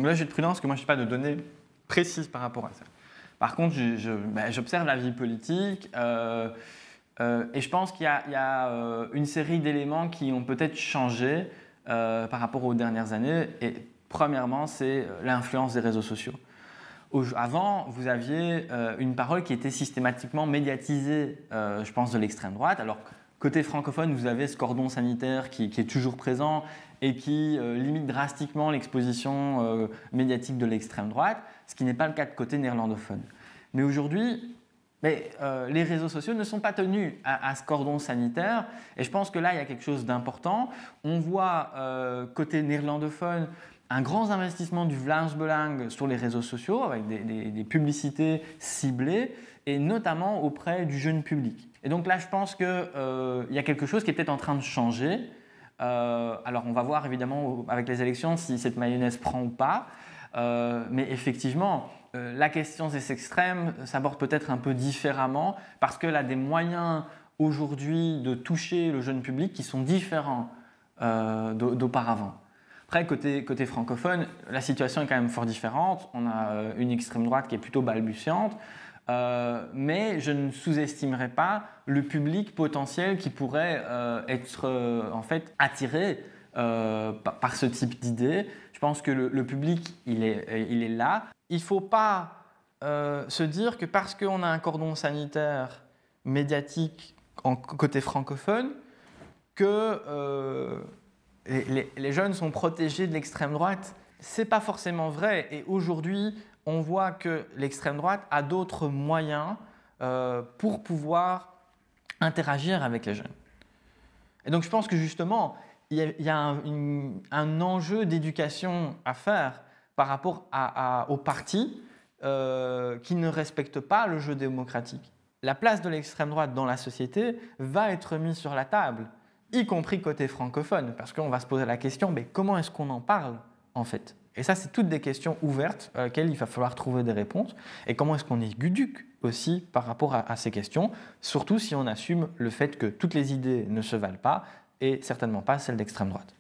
Donc là, j'ai de prudence parce que moi, je n'ai pas de données précises par rapport à ça. Par contre, j'observe la vie politique et je pense qu'il y a une série d'éléments qui ont peut-être changé par rapport aux dernières années. Et premièrement, c'est l'influence des réseaux sociaux. Avant, vous aviez une parole qui était systématiquement médiatisée, je pense, de l'extrême droite. Alors, côté francophone, vous avez ce cordon sanitaire qui est toujours présent et qui limite drastiquement l'exposition médiatique de l'extrême droite, ce qui n'est pas le cas de côté néerlandophone. Mais aujourd'hui, les réseaux sociaux ne sont pas tenus à ce cordon sanitaire et je pense que là, il y a quelque chose d'important. On voit côté néerlandophone un grand investissement du Vlaams Belang sur les réseaux sociaux avec des publicités ciblées et notamment auprès du jeune public. Et donc là, je pense qu'il y a quelque chose qui est peut-être en train de changer. Alors, on va voir évidemment avec les élections si cette mayonnaise prend ou pas. Mais effectivement, la question des extrêmes s'aborde peut-être un peu différemment parce qu'elle a des moyens aujourd'hui de toucher le jeune public qui sont différents d'auparavant. Après, côté francophone, la situation est quand même fort différente. On a une extrême droite qui est plutôt balbutiante. Mais je ne sous-estimerai pas le public potentiel qui pourrait être en fait attiré par ce type d'idée. Je pense que le public, il est là. Il ne faut pas se dire que parce qu'on a un cordon sanitaire médiatique côté francophone, que les jeunes sont protégés de l'extrême droite. Ce n'est pas forcément vrai. Et aujourd'hui, on voit que l'extrême droite a d'autres moyens pour pouvoir interagir avec les jeunes. Et donc je pense que justement, il y a un enjeu d'éducation à faire par rapport aux partis qui ne respectent pas le jeu démocratique. La place de l'extrême droite dans la société va être mise sur la table, y compris côté francophone, parce qu'on va se poser la question, mais comment est-ce qu'on en parle en fait ? Et ça, c'est toutes des questions ouvertes auxquelles il va falloir trouver des réponses. Et comment est-ce qu'on éduque aussi par rapport à ces questions, surtout si on assume le fait que toutes les idées ne se valent pas et certainement pas celles d'extrême droite.